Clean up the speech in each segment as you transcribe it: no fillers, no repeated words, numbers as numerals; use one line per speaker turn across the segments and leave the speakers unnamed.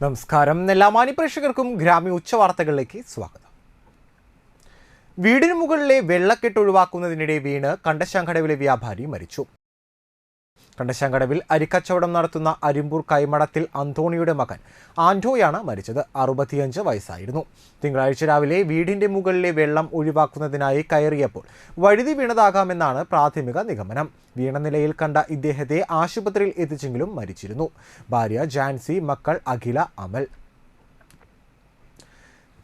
നമസ്കാരം. എല്ലാ മാന്യപ്രേക്ഷകർക്കും ഗ്രാമീണ ഉച്ചവാർത്തകളിലേക്ക് സ്വാഗതം. വീടിന് മുകളിലെ വെള്ളക്കെട്ട് ഒഴിവാക്കുന്നതിനിടെ വീണ് കണ്ടശാങ്കടവിലെ വ്യാപാരി മരിച്ചു. കണ്ടശാങ്കടവിൽ അരിക്കച്ചവടം നടത്തുന്ന അരിമ്പൂർ കൈമടത്തിൽ അന്തോണിയുടെ മകൻ ആൻഡോയാണ് മരിച്ചത്. 65 വയസ്സായിരുന്നു. തിങ്കളാഴ്ച രാവിലെ വീടിന്റെ മുകളിലെ വെള്ളം ഒഴിവാക്കുന്നതിനായി കയറിയപ്പോൾ വഴുതി വീണതാകാമെന്നാണ് പ്രാഥമിക നിഗമനം. വീണ നിലയിൽ കണ്ട ഇദ്ദേഹത്തെ ആശുപത്രിയിൽ എത്തിച്ചെങ്കിലും മരിച്ചിരുന്നു. ഭാര്യ ജാൻസി, മക്കൾ അഖില, അമൽ.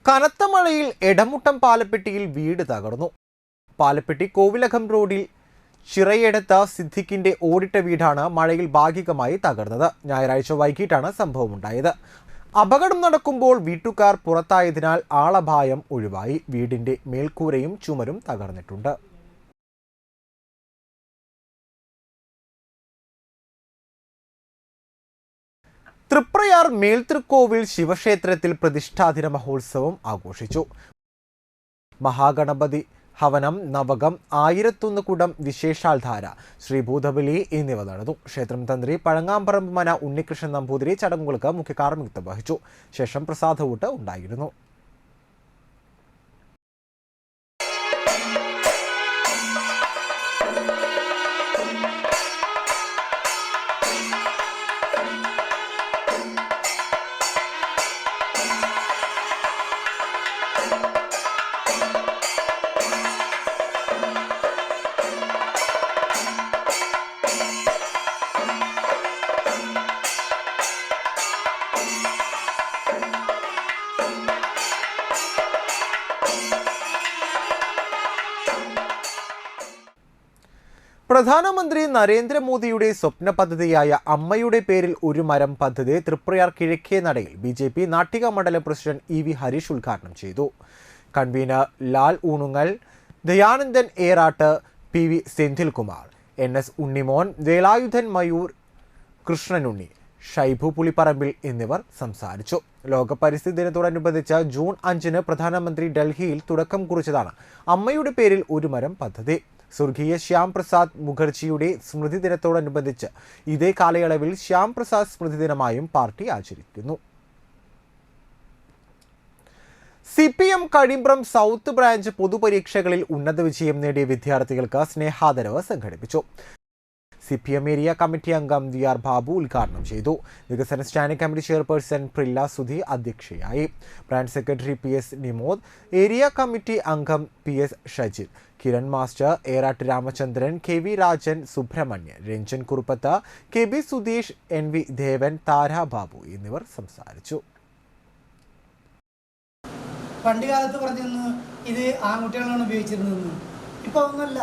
കനത്ത മഴയിൽ എടമുട്ടം പാലപ്പെട്ടിയിൽ വീട് തകർന്നു. പാലപ്പെട്ടി കോവിലകം റോഡിൽ ചിറയെടുത്ത സിദ്ദിഖിന്റെ ഓടിട്ട വീടാണ് മഴയിൽ ഭാഗികമായി തകർന്നത്. ഞായറാഴ്ച വൈകിട്ടാണ് സംഭവമുണ്ടായത്. അപകടം നടക്കുമ്പോൾ വീട്ടുകാർ പുറത്തായതിനാൽ ആളപായം ഒഴിവായി. വീടിന്റെ മേൽക്കൂരയും ചുമരും തകർന്നിട്ടുണ്ട്. തൃപ്രയാർ മേൽതൃക്കോവിൽ ശിവക്ഷേത്രത്തിൽ പ്രതിഷ്ഠാദിന മഹോത്സവം ആഘോഷിച്ചു. മഹാഗണപതി ഹവനം, നവകം, 1001 കുടം, വിശേഷാൽധാര, ശ്രീഭൂതബലി എന്നിവ നടന്നു. ക്ഷേത്രം തന്ത്രി പഴങ്ങാമ്പറമ്പ് മന ഉണ്ണികൃഷ്ണൻ നമ്പൂതിരി ചടങ്ങുകൾക്ക് മുഖ്യ കാർമ്മികത്വം വഹിച്ചു. ശേഷം പ്രസാദവൂട്ട് ഉണ്ടായിരുന്നു. പ്രധാനമന്ത്രി നരേന്ദ്രമോദിയുടെ സ്വപ്ന പദ്ധതിയായ അമ്മയുടെ പേരിൽ ഒരു മരം പദ്ധതി തൃപ്രയാർ കിഴക്കേ നടയിൽ BJP നാട്ടിക മണ്ഡലം പ്രസിഡന്റ് EV ഹരീഷ് ഉദ്ഘാടനം ചെയ്തു. Convener Lal ഊണുങ്ങൽ, Dayanandan ഏറാട്ട്, PV Senthilkumar, NS Unnimon, Velayudhan Mayur, Krishnanunni, Shaibu Pulipparambil എന്നിവർ സംസാരിച്ചു. ലോക പരിസ്ഥിതി ദിനത്തോടനുബന്ധിച്ച് ജൂൺ 5-ന് പ്രധാനമന്ത്രി ഡൽഹിയിൽ തുടക്കം കുറിച്ചതാണ് അമ്മയുടെ പേരിൽ ഒരു മരം പദ്ധതി. സ്വർഗീയ ശ്യാം പ്രസാദ് മുഖർജിയുടെ സ്മൃതി ദിനത്തോടനുബന്ധിച്ച് ഇതേ കാലയളവിൽ ശ്യാം പ്രസാദ് സ്മൃതി ദിനമായും പാർട്ടി ആചരിക്കുന്നു. CPM കഴിമ്പ്രം സൗത്ത് ബ്രാഞ്ച് പൊതുപരീക്ഷകളിൽ ഉന്നത വിജയം നേടിയ വിദ്യാർത്ഥികൾക്ക് സ്നേഹാദരവ് സംഘടിപ്പിച്ചു. CPM ഏരിയ കമ്മിറ്റി അംഗം VR ബാബു ഉദ്ഘാടനം ചെയ്തു. വികസന standing committee chairperson Prilla Sudhi അധ്യക്ഷയായി. Branch secretary PS Nimod, area committee അംഗം PS Shajil, Kiran master, Eratt Ramachandran, KV Rajan, Subramanian, Ranjan Kuruppath, KB Sudheesh, NV Devan, Thara Babu എന്നിവർ സംസാരിച്ചു.
പണ്ട് കാലത്ത് പറഞ്ഞിരുന്നു ഇത് ആൺകുട്ടികളാണ് ഉപയോഗിച്ചിരുന്നത്. ഇപ്പോൾ ഒന്നുമല്ല,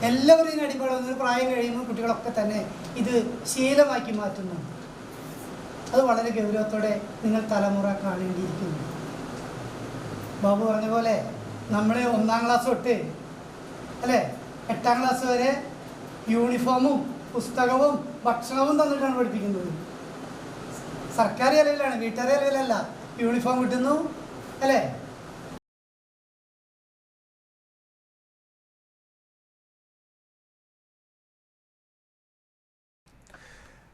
എല്ലാവരും ഇതിന് അടിപ്പെടുന്ന ഒരു പ്രായം കഴിയുമ്പോൾ കുട്ടികളൊക്കെ തന്നെ ഇത് ശീലമാക്കി മാറ്റുന്നു. അത് വളരെ ഗൗരവത്തോടെ നിങ്ങൾ തലമുറ കാണേണ്ടിയിരിക്കുന്നു. ബാബു പറഞ്ഞ പോലെ നമ്മൾ 1-ാം ക്ലാസ് തൊട്ട് അല്ലേ 8-ാം ക്ലാസ് വരെ യൂണിഫോമും പുസ്തകവും ഭക്ഷണവും തന്നിട്ടാണ് പഠിപ്പിക്കുന്നത്. സർക്കാർ ചെലവിലാണ്, വീട്ടുകാരെ ചെലവിലല്ല. യൂണിഫോം കിട്ടുന്നു അല്ലേ.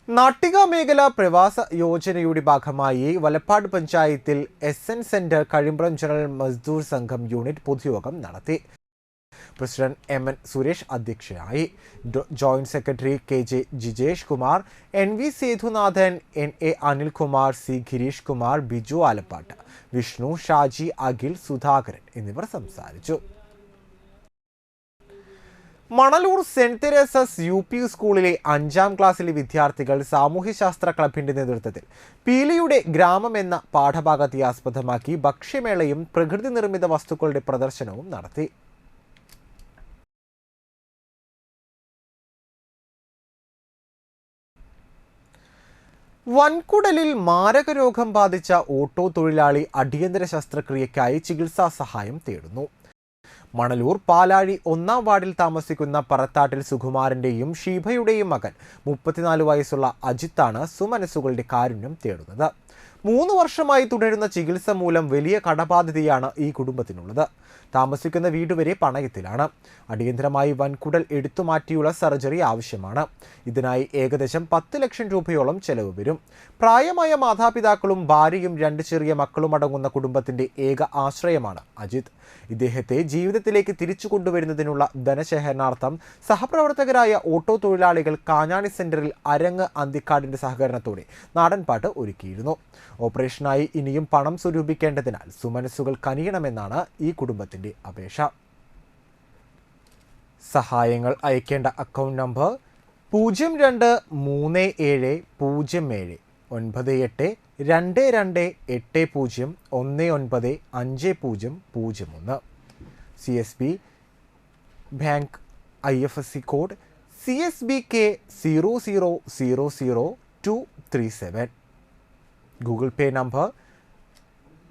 നാട്ടിക മേഖല പ്രവാസ യോജനയുടെ ഭാഗമായി വലപ്പാട് പഞ്ചായത്തിൽ SN centre Kazhimbram general Mazdoor Sangham unit പൊതുയോഗം നടത്തി. പ്രസിഡന്റ് MN സുരേഷ് അധ്യക്ഷനായി. Joint secretary KJ Jijesh Kumar, NV Sethunathan, NA Anilkumar, C Girish Kumar, Biju Alappatt, Vishnu, Shaji, Akhil, Sudhakaran എന്നിവർ സംസാരിച്ചു. മണലൂർ സെന്റ് തെരേസസ് UP സ്കൂളിലെ 5-ാം ക്ലാസ്സിലെ വിദ്യാർത്ഥികൾ സാമൂഹ്യശാസ്ത്ര ക്ലബിന്റെ നേതൃത്വത്തിൽ പീലിയുടെ ഗ്രാമം എന്ന പാഠഭാഗത്തെ ആസ്പദമാക്കി ഭക്ഷ്യമേളയും പ്രകൃതി നിർമ്മിത വസ്തുക്കളുടെ പ്രദർശനവും നടത്തി. വൻകുടലിൽ മാരകരോഗം ബാധിച്ച ഓട്ടോ തൊഴിലാളി അടിയന്തര ശസ്ത്രക്രിയയ്ക്കായി ചികിത്സാ സഹായം തേടുന്നു. മണലൂർ പാലാഴി 1-ാം വാർഡിൽ താമസിക്കുന്ന പറത്താട്ടിൽ സുകുമാരന്റെയും ഷീഭയുടെയും മകൻ 34 വയസ്സുള്ള അജിത്താണ് സുമനസ്സുകളുടെ കാരുണ്യം തേടുന്നത്. 3 വർഷമായി തുടരുന്ന ചികിത്സ മൂലം വലിയ കടബാധ്യതയാണ് ഈ കുടുംബത്തിനുള്ളത്. താമസിക്കുന്ന വീട് വരെ പണയത്തിലാണ്. അടിയന്തരമായി വൻകുടൽ എടുത്തുമാറ്റിയുള്ള സർജറി ആവശ്യമാണ്. ഇതിനായി ഏകദേശം 10 ലക്ഷം രൂപയോളം ചെലവ് വരും. പ്രായമായ മാതാപിതാക്കളും ഭാര്യയും 2 ചെറിയ മക്കളും അടങ്ങുന്ന കുടുംബത്തിന്റെ ഏക ആശ്രയമാണ് അജിത്. ഇദ്ദേഹത്തെ ജീവിതത്തിലേക്ക് തിരിച്ചു കൊണ്ടുവരുന്നതിനുള്ള ധനശേഖരണാർത്ഥം സഹപ്രവർത്തകരായ ഓട്ടോ തൊഴിലാളികൾ കാഞ്ഞാണി സെന്ററിൽ അരങ്ങ് അന്തിക്കാടിന്റെ സഹകരണത്തോടെ നാടൻപാട്ട് ഒരുക്കിയിരുന്നു. ഓപ്പറേഷനായി ഇനിയും പണം സ്വരൂപിക്കേണ്ടതിനാൽ സുമനസ്സുകൾ കനിയണമെന്നാണ് ഈ കുടുംബത്തിന്റെ അപേക്ഷ. സഹായങ്ങൾ അയക്കേണ്ട account number 0237972880195001. CSB bank IFSC code CSBK 0000237. Google Pay number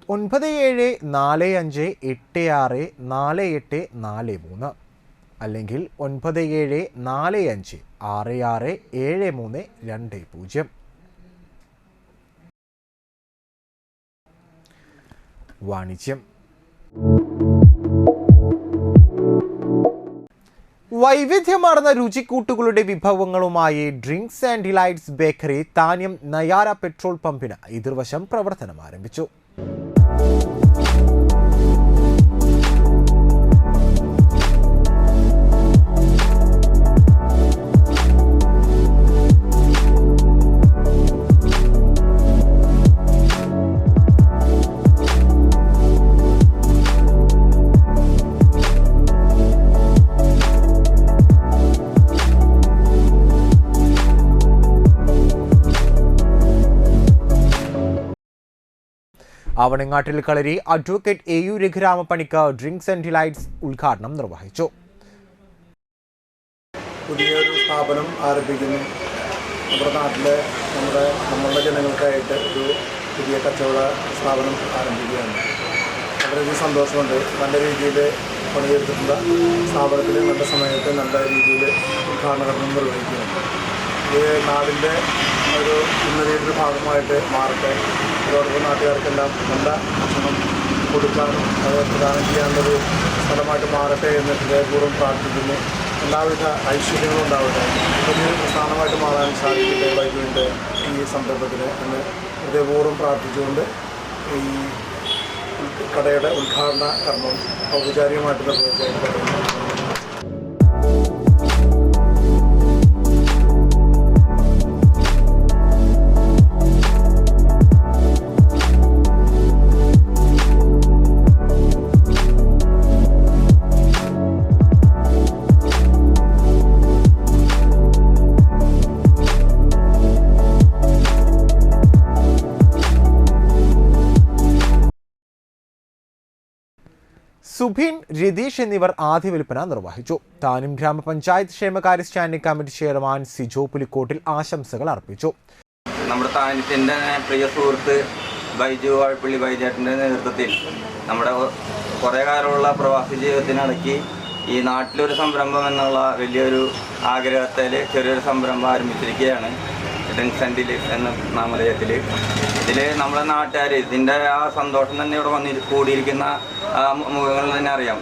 9745864843 അല്ലെങ്കിൽ 9745667320. വാണിജ്യം. വൈവിധ്യമാർന്ന രുചിക്കൂട്ടുകളുടെ വിഭവങ്ങളുമായി drinks and delights bakery Thanniyam Nayara petrol പമ്പിന് എതിർവശം പ്രവർത്തനം ആരംഭിച്ചു. ആവണങ്ങാട്ടിൽ Kalari advocate AU Raghuramapanicker drinks and delights ഉദ്ഘാടനം നിർവഹിച്ചു.
പുതിയൊരു സ്ഥാപനം ആരംഭിക്കുന്നു. നമ്മുടെ നാട്ടിലെ നമ്മളുടെ ജനങ്ങൾക്കായിട്ട് ഒരു പുതിയ കച്ചവട സ്ഥാപനം ആരംഭിക്കുകയാണ്. വളരെയധികം സന്തോഷമുണ്ട്. നല്ല രീതിയിൽ പണിയെടുത്തിട്ടുള്ള സ്ഥാപനത്തിൽ നല്ല സമയത്ത് നല്ല രീതിയിൽ ഉദ്ഘാടനം നിർവഹിക്കുകയാണ്. ഇത് നാടിൻ്റെ ഒരു ഉന്നതിയുടെ ഭാഗമായിട്ട് മാറട്ടെ. അതോടൊപ്പം നാട്ടുകാർക്കെല്ലാം നല്ല ഭക്ഷണം കൊടുക്കാനും അത് പ്രദാനം ചെയ്യാനുള്ളൊരു സ്ഥലമായിട്ട് മാറട്ടെ എന്ന് ഹൃദയപൂർവ്വം പ്രാർത്ഥിക്കുന്നു. എല്ലാവിധ ഐശ്വര്യങ്ങളും ഉണ്ടാവട്ടെ. വലിയൊരു പ്രസ്ഥാനമായിട്ട് മാറാൻ സാധിക്കട്ടെ വൈദ്യുവിൻ്റെ ഈ സംരംഭത്തിന് എന്ന് ഹൃദയപൂർവ്വം പ്രാർത്ഥിച്ചുകൊണ്ട് ഈ കടയുടെ ഉദ്ഘാടന കർമ്മം ഔപചാരികമായിട്ട് നിർവഹിച്ചായി പറയുന്നു.
സുബിൻ, രതീഷ് എന്നിവർ ആദ്യ വിൽപ്പന നിർവഹിച്ചു. താനും ഗ്രാമപഞ്ചായത്ത് ക്ഷേമകാര്യ standing committee chairman Sijo Pulikkottil ആശംസകൾ അർപ്പിച്ചു.
നമ്മുടെ താനത്തിൻ്റെ പ്രിയ സുഹൃത്ത് ബൈജു വാഴപ്പള്ളി ബൈജേട്ടൻ്റെ നേതൃത്വത്തിൽ നമ്മുടെ കുറേ കാലമുള്ള പ്രവാസി ജീവിതത്തിനിടയ്ക്ക് ഈ നാട്ടിലൊരു സംരംഭം എന്നുള്ള വലിയൊരു ആഗ്രഹത്തിൽ ചെറിയൊരു സംരംഭം ആരംഭിച്ചിരിക്കുകയാണ്. ഡ്രിങ്ക്സ് ആൻഡ് ഡിലൈറ്റ്സ് എന്ന നാമധേയത്തിൽ. ഇതിൽ നമ്മുടെ നാട്ടുകാർ ഇതിൻ്റെ ആ സന്തോഷം തന്നെ ഇവിടെ കൂടിയിരിക്കുന്ന മുഖങ്ങളിൽ തന്നെ അറിയാം.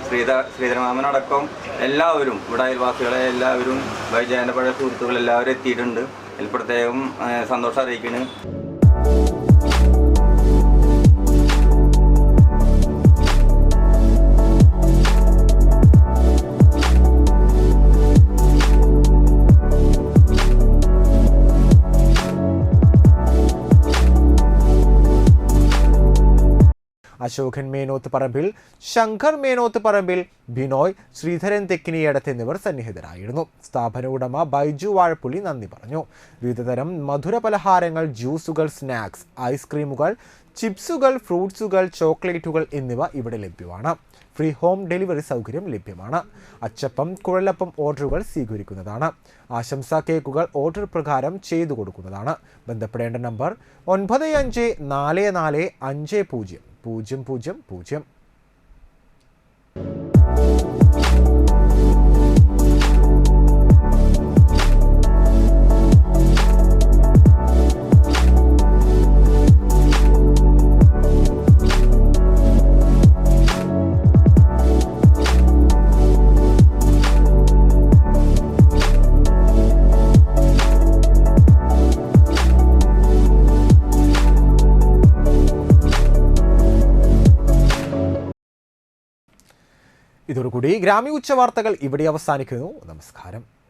ശ്രീധരമാമനടക്കം എല്ലാവരും ഇവിടെ അയൽവാസികളെ എല്ലാവരും ബൈജേൻ്റെ പഴയ സുഹൃത്തുക്കൾ എല്ലാവരും എത്തിയിട്ടുണ്ട്. ഇതിൽ പ്രത്യേകം സന്തോഷം അറിയിക്കുന്നു.
അശോകൻ മേനോത്ത് പറമ്പിൽ, ശങ്കർ മേനോത്ത് പറമ്പിൽ, ബിനോയ്, ശ്രീധരൻ തെക്കിനിയടത്ത് എന്നിവർ സന്നിഹിതരായിരുന്നു. സ്ഥാപന ഉടമ ബൈജു വാഴപ്പുള്ളി നന്ദി പറഞ്ഞു. വിവിധതരം മധുര പലഹാരങ്ങൾ, ജ്യൂസുകൾ, സ്നാക്സ്, ഐസ്ക്രീമുകൾ, ചിപ്സുകൾ, ഫ്രൂട്ട്സുകൾ, ചോക്ലേറ്റുകൾ എന്നിവ ഇവിടെ ലഭ്യമാണ്. ഫ്രീ ഹോം ഡെലിവറി സൗകര്യം ലഭ്യമാണ്. അച്ചപ്പം, കുഴലപ്പം ഓർഡറുകൾ സ്വീകരിക്കുന്നതാണ്. ആശംസാ കേക്കുകൾ ഓർഡർ പ്രകാരം ചെയ്തു കൊടുക്കുന്നതാണ്. ബന്ധപ്പെടേണ്ട നമ്പർ 9544500000. ഇതോടുകൂടി ഗ്രാമീയ ഉച്ചവാർത്തകൾ ഇവിടെ അവസാനിക്കുന്നു. നമസ്കാരം.